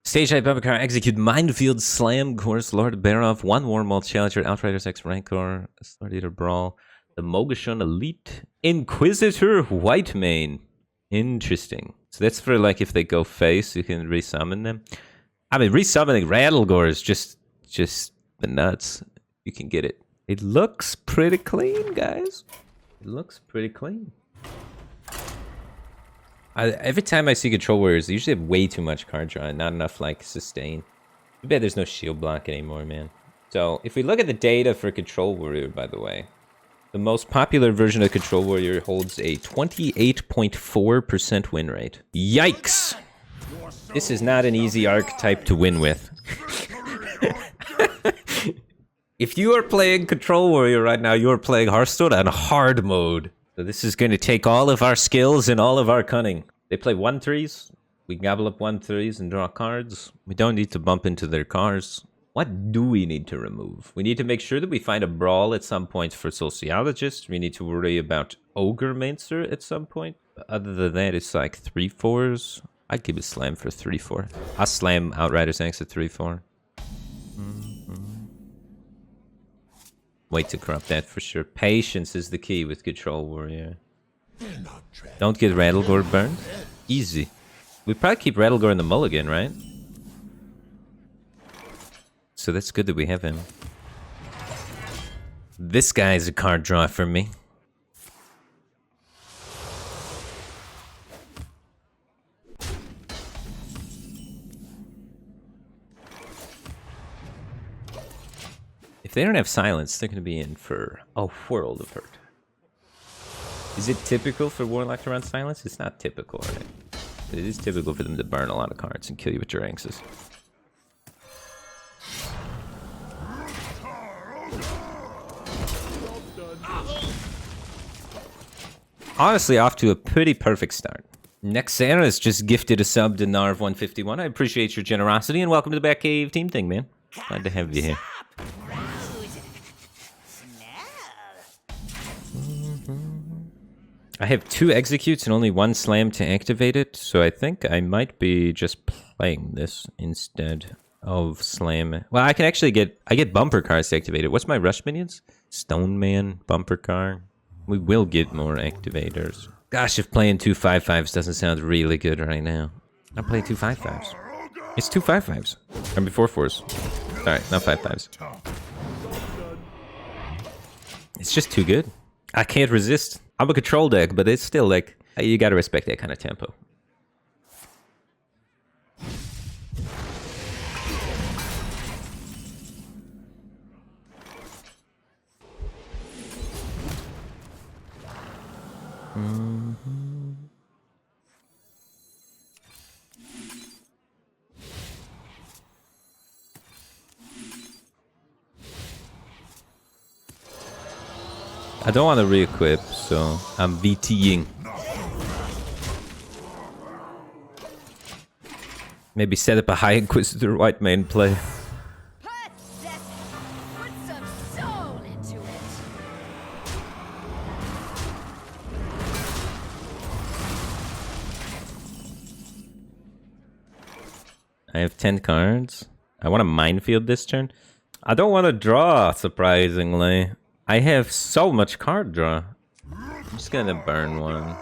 Stage 8 bumper car, execute Minefield, Slam, Course, Lord Baroff, 1 Warmold Challenger, Outriders X Rancor, Sword Eater Brawl, the Mogashun Elite, Inquisitor, White Mane. Interesting. So that's for like if they go face, you can resummon them. I mean, resummoning Rattlegore is just the nuts. You can get it. It looks pretty clean, guys. It looks pretty clean. Every time I see Control Warriors, they usually have way too much card draw and not enough, like, sustain. Too bad there's no shield block anymore, man. So, if we look at the data for Control Warrior, by the way, the most popular version of Control Warrior holds a 28.4% win rate. Yikes! This is not an easy archetype to win with. If you are playing Control Warrior right now, you are playing Hearthstone on hard mode. So this is going to take all of our skills and all of our cunning. They play 1/3s. We gobble up 1/3s and draw cards. We don't need to bump into their cars. What do we need to remove? We need to make sure that we find a Brawl at some point for Sociologist. We need to worry about Ogre Mainster at some point. But other than that, it's like 3/4s. I'd give a Slam for 3/4. I'll Slam Outriders X at 3/4. Wait to corrupt that for sure. Patience is the key with Control Warrior. Don't get Rattlegore burned. Easy. We probably keep Rattlegore in the mulligan, right? So that's good that we have him. This guy's a card draw for me. If they don't have silence, they're going to be in for a world of hurt. Is it typical for Warlock to run silence? It's not typical, right? But it is typical for them to burn a lot of cards and kill you with your Axes. Honestly, off to a pretty perfect start. Nexara's just gifted a sub to Narv151. I appreciate your generosity and welcome to the Batcave team thing, man. Glad to have you here. I have 2 executes and only 1 slam to activate it, so I think I might be just playing this instead of slam. Well, I can actually get bumper cars to activate it. What's my rush minions? Stone Man, bumper car. We will get more activators. Gosh, if playing 2 5/5s doesn't sound really good right now. I'm playing 2 5/5s. It's 2 5/5s. Or before 4s. Sorry, not 5/5s. It's just too good. I can't resist. I'm a control deck, but it's still like, you gotta respect that kind of tempo. I don't want to re-equip, so I'm VTing. Maybe set up a high Inquisitor White Mane play. Put some soul into it. I have 10 cards. I want to Minefield this turn. I don't want to draw, surprisingly. I have so much card draw. I'm just gonna burn one.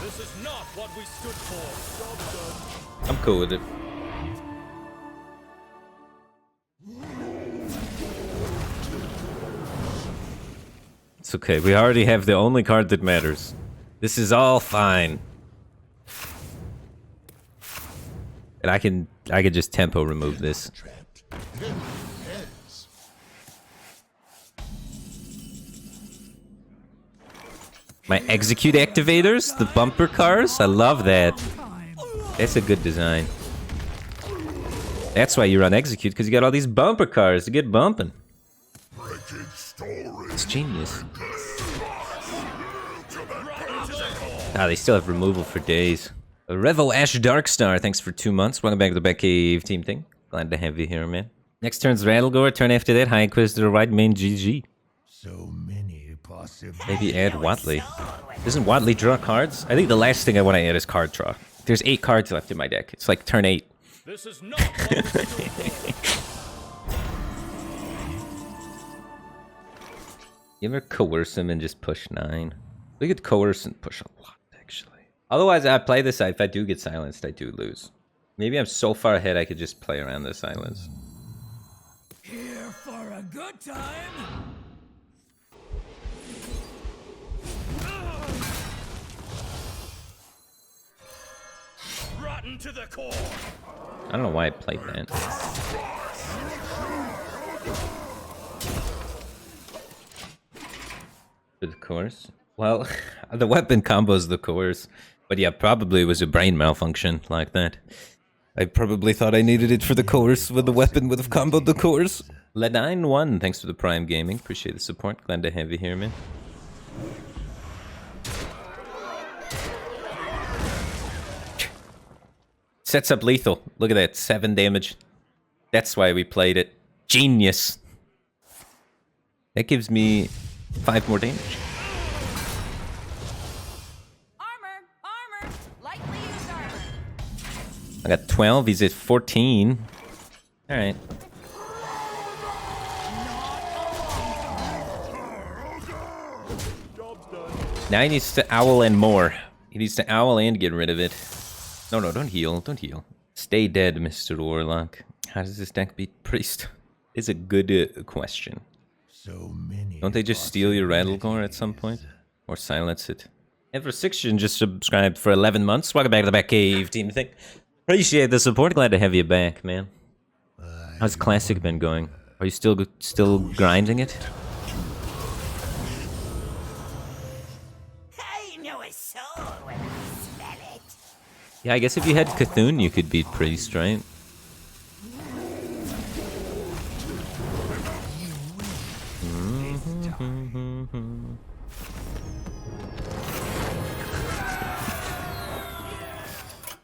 This is not what we stood for. I'm cool with it. It's okay. We already have the only card that matters. This is all fine. And I can just tempo remove this. My execute activators, the bumper cars, I love that. That's a good design. That's why you run execute, because you got all these bumper cars to get bumping. It's genius. Ah, they still have removal for days. Revo Ash Darkstar, thanks for 2 months. Welcome back to the Batcave team thing. Glad to have you here, man. Next turn's Rattlegore. Turn after that, High Inquisitor, White Mane, GG. So Maybe add Watley. Doesn't Watley draw cards? I think the last thing I want to add is card draw. There's 8 cards left in my deck. It's like turn 8. This is not what we stood for. You ever coerce him and just push 9? We could coerce and push a lot, actually. Otherwise, I play this. If I do get silenced, I do lose. Maybe I'm so far ahead I could just play around the silence. Here for a good time. Rotten to the core. I don't know why I played that. For the course. Well, the weapon combos the course. But yeah, probably was a brain malfunction like that. I probably thought I needed it for the course, with the weapon would have comboed the course. Ledine1, thanks for the Prime Gaming. Appreciate the support. Glad to have you here, man. Sets up lethal. Look at that, 7 damage. That's why we played it. Genius. That gives me 5 more damage. Armor! Lightly used armor. I got 12, he's at 14. Alright. Job's done. Now he needs to owl and more. He needs to owl and get rid of it. No, don't heal, don't heal. Stay dead, Mr. Warlock. How does this deck beat Priest? It's a good question. So many. Don't they just steal your Rattlegore at some point? Or silence it? And for 6, just subscribed for 11 months. Welcome back to the Batcave team. Appreciate the support. Glad to have you back, man. How's Classic been going? Are you still grinding it? I know a soul when I smell it. Yeah, I guess if you had Cthulhu, you could beat Priest, right?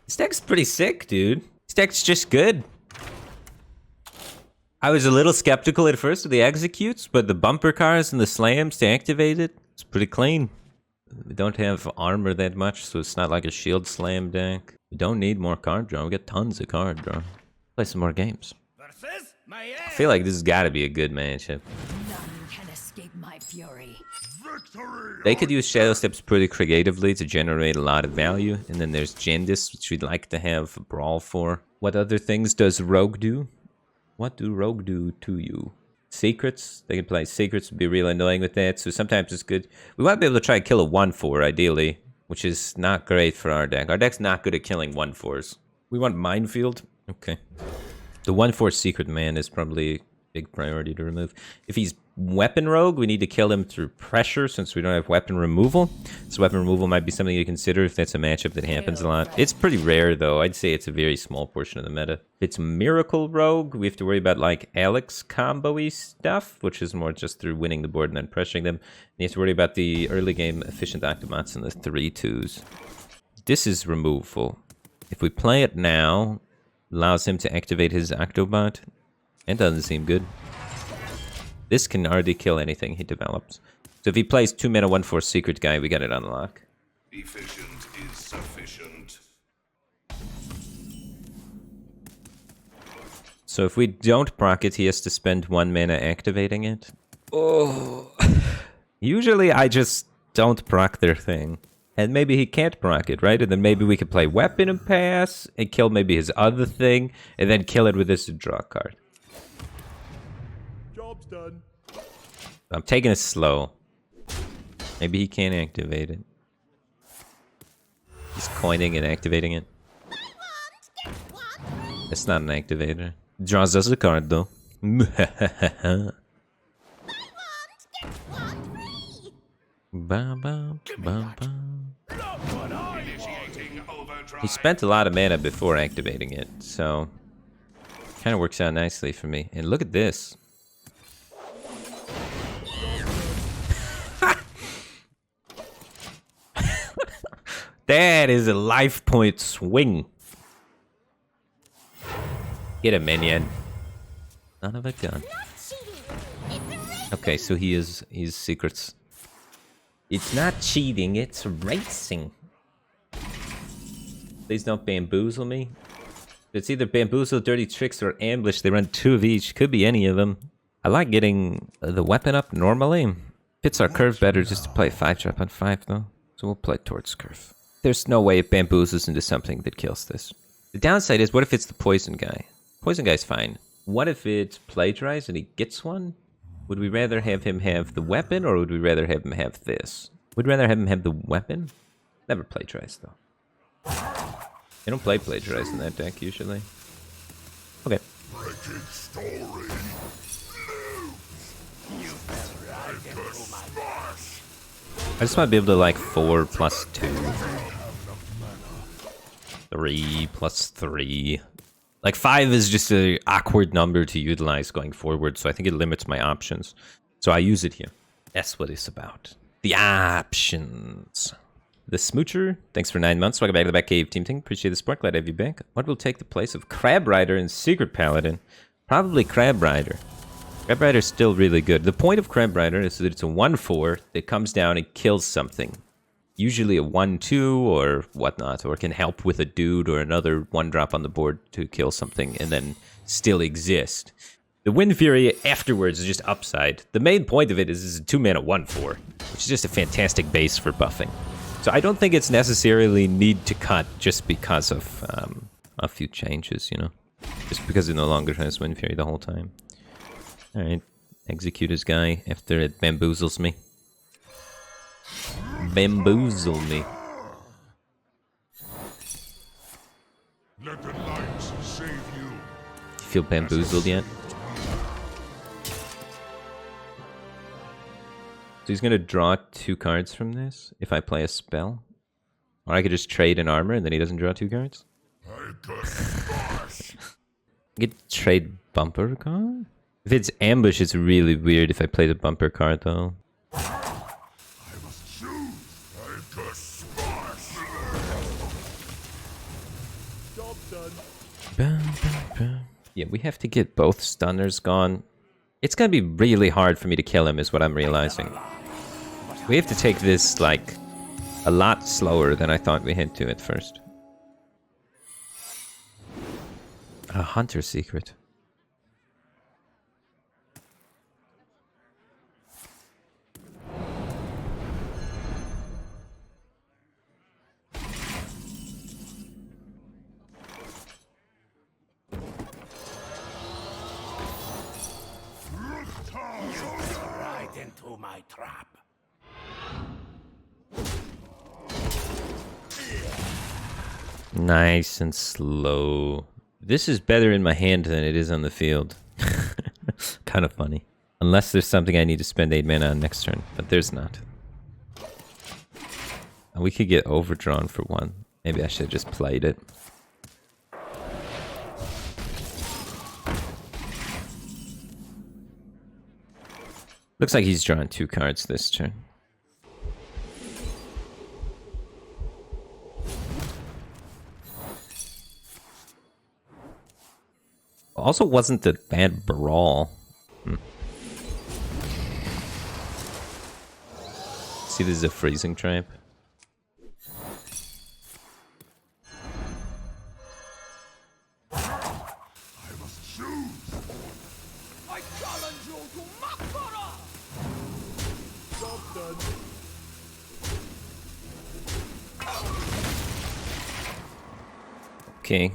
This deck's pretty sick, dude. This deck's just good. I was a little skeptical at first of the executes, but the bumper cars and the slams to activate it, it's pretty clean. We don't have armor that much, so it's not like a shield slam deck. We don't need more card draw. We got tons of card draw. Play some more games. I feel like this has got to be a good matchup. None can escape my fury. They could use Shadow Steps pretty creatively to generate a lot of value. And then there's Jandis, which we'd like to have a Brawl for. What other things does Rogue do? What do Rogue do to you? Secrets. They can play Secrets, would be real annoying with that. So sometimes it's good. We might be able to try and kill a 1/4, ideally. Which is not great for our deck. Our deck's not good at killing 1/4s. We want Minefield. Okay. The 1/4 Secret Man is probably a big priority to remove. If he's Weapon Rogue, we need to kill him through pressure since we don't have weapon removal. So weapon removal might be something to consider if that's a matchup that happens a lot. It's pretty rare though. I'd say it's a very small portion of the meta. If it's Miracle Rogue, we have to worry about like Alex combo-y stuff, which is more just through winning the board and then pressuring them. And you have to worry about the early game efficient Octobots and the 3/2s. This is removable. If we play it now, allows him to activate his Octobot. It doesn't seem good. This can already kill anything he develops. So if he plays 2 mana 1/4 Secret Guy, we got it unlock. Efficient is sufficient. So if we don't proc it, he has to spend 1 mana activating it. Oh. Usually I just don't proc their thing. And maybe he can't proc it, right? And then maybe we could play Weapon and pass, and kill maybe his other thing, and then kill it with this draw card. Job's done. I'm taking it slow. Maybe he can't activate it. He's coining and activating it. It's not an activator. Draws us a card though. He spent a lot of mana before activating it, so kind of works out nicely for me. And look at this. That is a life point swing. Get a minion. Son of a gun. Okay, so he's secrets. It's not cheating, it's racing. Please don't bamboozle me. It's either bamboozle, dirty tricks, or ambush. They run 2 of each. Could be any of them. I like getting the weapon up normally. Fits our curve better just to play 5-drop on 5 though. So we'll play towards curve. There's no way it bamboozles into something that kills this. The downside is, what if it's the poison guy? Poison guy's fine. What if it's plagiarized and he gets one? Would we rather have him have the weapon, or would we rather have him have this? Would rather have him have the weapon? Never plagiarized though. They don't play plagiarized in that deck usually. Okay. I just want to be able to like 4 plus 2. 3 plus 3. Like 5 is just an awkward number to utilize going forward, so I think it limits my options. So I use it here. That's what it's about. The options. The Smoocher, thanks for 9 months. Welcome back to the Batcave Team Ting. Appreciate the support. Glad to have you back. What will take the place of Crab Rider and Secret Paladin? Probably Crab Rider. Crab Rider's still really good. The point of Crab Rider is that it's a 1/4 that comes down and kills something. Usually a 1/2 or whatnot, or can help with a dude or another 1-drop on the board to kill something and then still exist. The Wind Fury afterwards is just upside. The main point of it is it's a 2-mana 1/4, which is just a fantastic base for buffing. So I don't think it's necessarily need to cut just because of a few changes, you know? Just because it no longer has Wind Fury the whole time. Alright, execute his guy after it bamboozles me. Bamboozle me. Let the light save you. You feel bamboozled yet? So he's gonna draw 2 cards from this if I play a spell. Or I could just trade an armor and then he doesn't draw 2 cards. I could trade bumper card? If it's ambush, it's really weird if I play the bumper card though. Yeah, we have to get both stunners gone. It's gonna be really hard for me to kill him is what I'm realizing. We have to take this, like, a lot slower than I thought we had to at first. A hunter secret. Into my trap. Nice and slow. This is better in my hand than it is on the field. Kind of funny. Unless there's something I need to spend 8 mana on next turn, but there's not. And we could get overdrawn for 1. Maybe I should have just played it. Looks like he's drawing 2 cards this turn. Also wasn't a bad brawl. See, this is a freezing trap. Okay,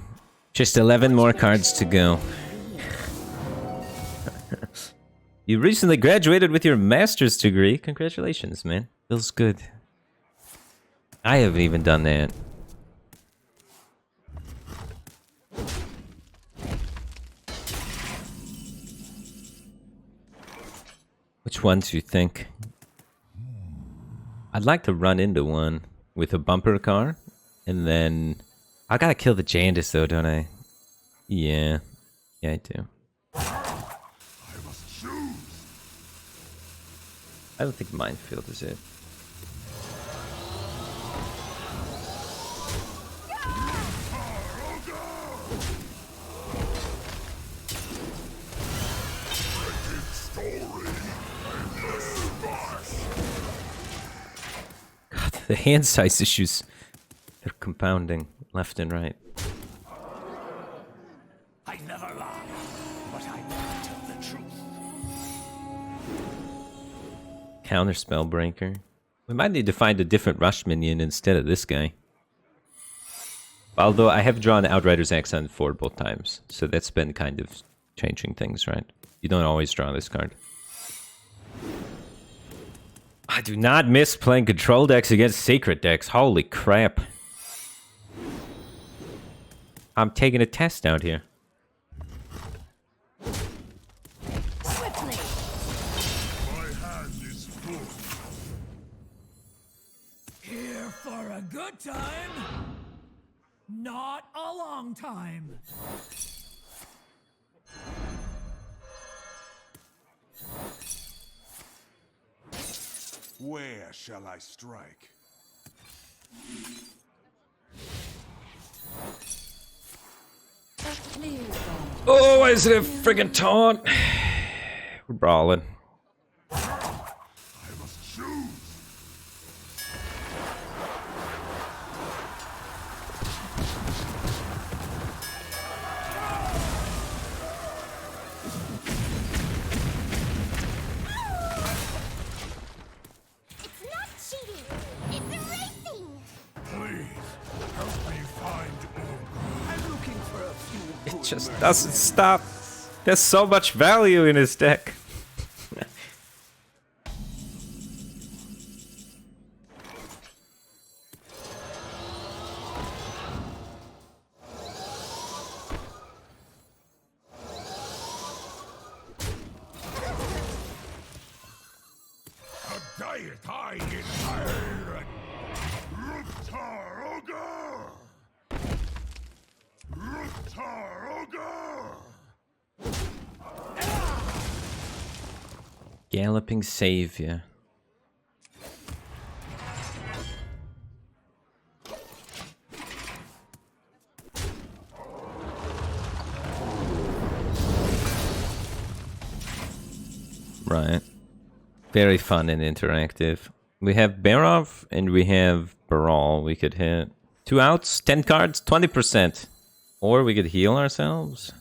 just 11 more cards to go. You recently graduated with your master's degree. Congratulations, man. Feels good. I haven't even done that. Which one do you think? I'd like to run into one with a bumper car, and then... I gotta kill the Jandis though, don't I? Yeah. Yeah, I do. I don't think Minefield is it. The hand size issues are compounding left and right. I never lie, but I never tell the truth. Counter Spellbreaker. We might need to find a different rush minion instead of this guy. Although I have drawn Outrider's Accent 4 both times, so that's been kind of changing things, right? You don't always draw this card. I do not miss playing control decks against sacred decks. Holy crap. I'm taking a test out here. Swiftly. My hand is full. Here for a good time, not a long time. Where shall I strike? Oh, why is it a friggin' taunt? We're brawling. I must choose. It's not cheating. It's racing. Please help me find Ogre. I'm looking for a few It just doesn't stop. There's so much value in his deck. A diet I inherit. Ruktar Ogre. Ruktar Ogre. Galloping Savior. Right. Very fun and interactive. We have Barov and we have Baral we could hit. 2 outs, 10 cards, 20%. Or we could heal ourselves.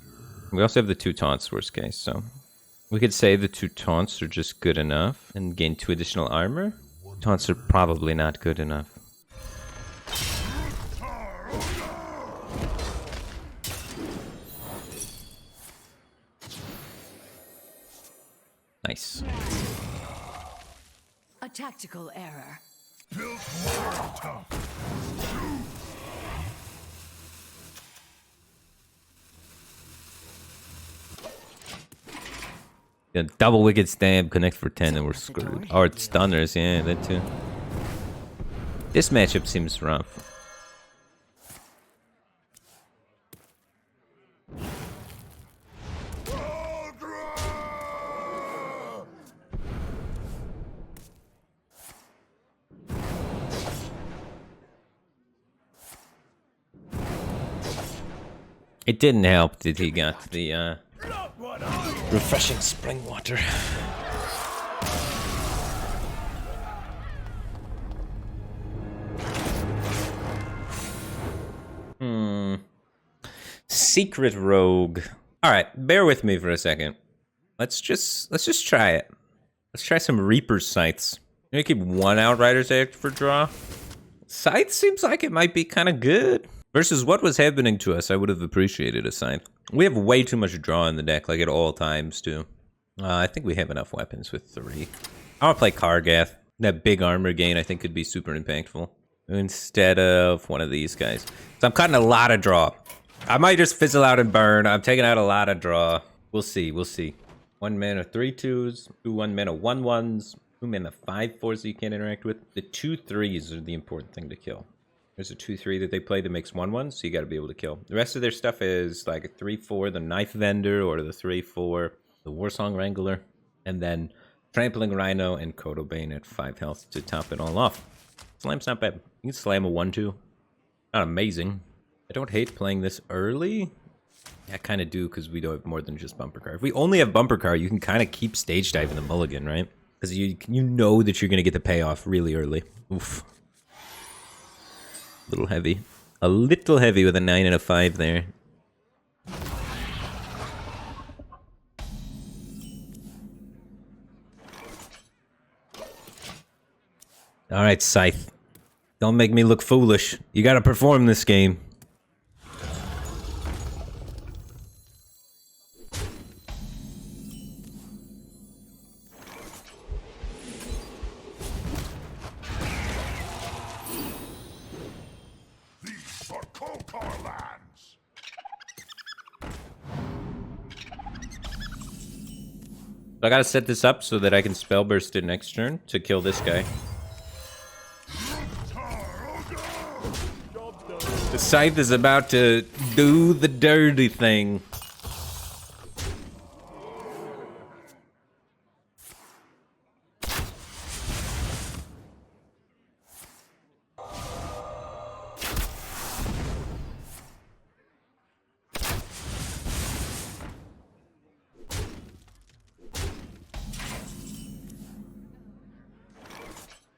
We also have the 2 taunts, worst case, so... We could say the 2 taunts are just good enough and gain 2 additional armor. Taunts are probably not good enough. Nice. A tactical error. Built more tough. Yeah, double wicked stab, connect for 10 and we're screwed. Or it's stunners, yeah, that too. This matchup seems rough. It didn't help that he got the refreshing spring water. Secret rogue. All right, bear with me for a second. Let's just try it. Let's try some Reaper's Scythes. Maybe keep 1 Outrider's Act for draw. Scythe seems like it might be kind of good. Versus what was happening to us, I would have appreciated a Scythe. We have way too much draw in the deck, like at all times, too. I think we have enough weapons with 3. I want to play Kargath. That big armor gain, I think, could be super impactful. Instead of one of these guys. So I'm cutting a lot of draw. I might just fizzle out and burn. I'm taking out a lot of draw. We'll see, we'll see. 1 mana 3/2s, 2 1 mana 1/1s, 2 mana 5/4s that you can't interact with. The 2/3s are the important thing to kill. There's a 2/3 that they play that makes 1/1, so you gotta be able to kill. The rest of their stuff is like a 3/4, the Knife Vendor, or the 3/4, the Warsong Wrangler, and then Trampling Rhino and Kotobane at 5 health to top it all off. Slam's not bad. You can slam a 1/2. Not amazing. I don't hate playing this early. Yeah, I kind of do because we don't have more than just Bumper Car. If we only have Bumper Car, you can kind of keep Stage Dive in the mulligan, right? Because you know that you're going to get the payoff really early. Oof. little heavy. A little heavy with a 9 and a 5 there. Alright, Scythe. Don't make me look foolish. You gotta perform this game. These are Kokar lands. I gotta set this up so that I can spell burst it next turn to kill this guy. The Scythe is about to do the dirty thing.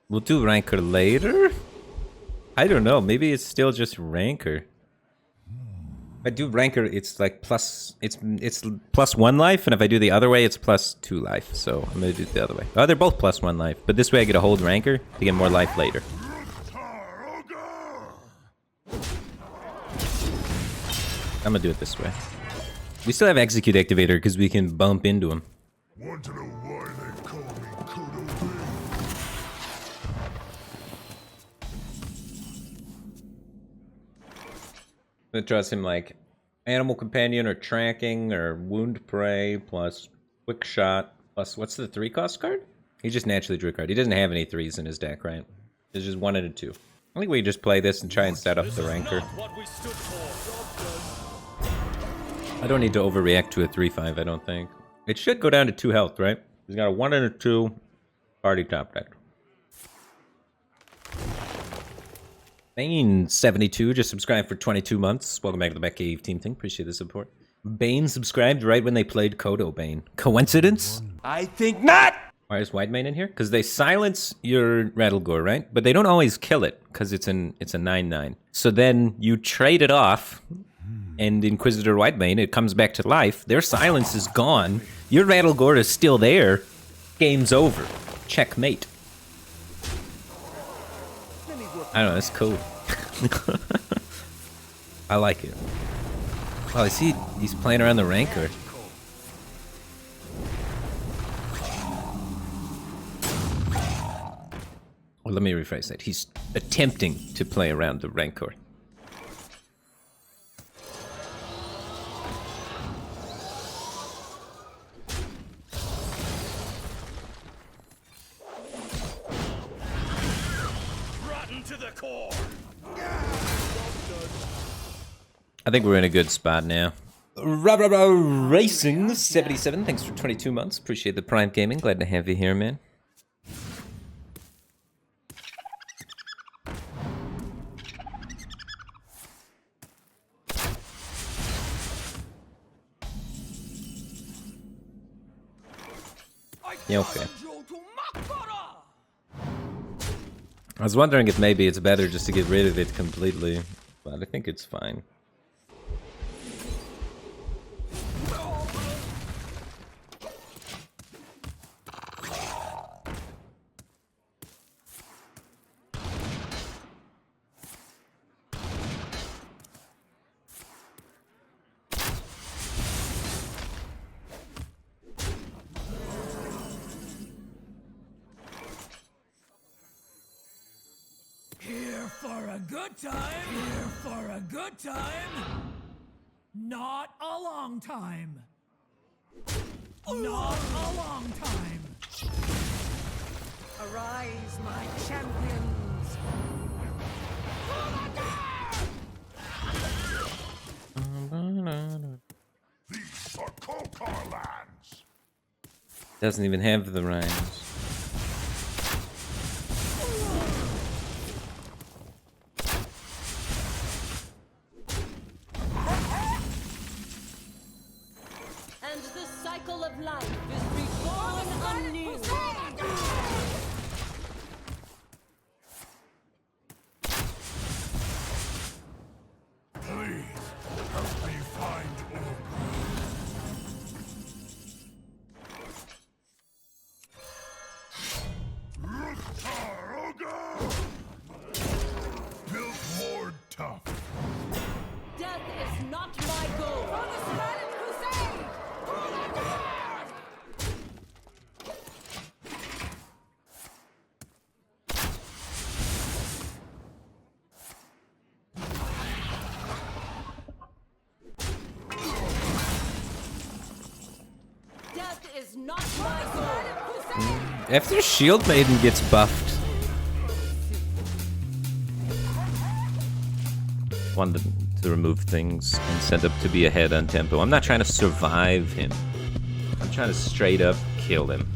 We'll do Rancor later? I don't know, maybe it's still just Rancor. If I do Rancor, it's like plus... It's plus 1 life, and if I do the other way, it's plus 2 life. So I'm gonna do it the other way. Oh, they're both plus 1 life, but this way I get a hold Rancor to get more life later. I'm gonna do it this way. We still have Execute Activator because we can bump into him. Want to know why they call me Kodo Bing? I'm gonna trust him like Animal Companion or Tracking or Wound Prey plus Quick Shot plus what's the 3 cost card? He just naturally drew a card. He doesn't have any 3s in his deck, right? It's just 1 and a 2. I think we just play this and try and set up the Rancor. I don't need to overreact to a 3-5, I don't think. It should go down to 2 health, right? He's got a 1 and a 2 party top deck. Bane72 just subscribed for 22 months. Welcome back to the Batcave Team Thing. Appreciate the support. Bane subscribed right when they played Kodo Bane. Coincidence? I think not! Why is Widemane in here? Because they silence your Rattlegore, right? But they don't always kill it, because it's a 9/9. So then you trade it off, and Inquisitor Widemane, it comes back to life. Their silence is gone. Your Rattlegore is still there. Game's over. Checkmate. I don't know, that's cool. I like it. Oh, I see he's playing around the Rancor. Well, let me rephrase that. He's attempting to play around the Rancor. I think we're in a good spot now. Racing 77, thanks for 22 months. Appreciate the Prime Gaming. Glad to have you here, man. Yeah, okay. I was wondering if maybe it's better just to get rid of it completely, but I think it's fine. Here for a good time. Here for a good time. Not a long time. Not a long time. Arise, my champions! These are Kokar lands. Doesn't even have the rhymes. And the cycle of life is reborn anew. Built more tough. Death is not my goal. For the Scarlet Crusade! For the North! Death is not my goal. After Shield Maiden gets buffed. Wanted to remove things and set up to be ahead on tempo. I'm not trying to survive him. I'm trying to straight up kill him.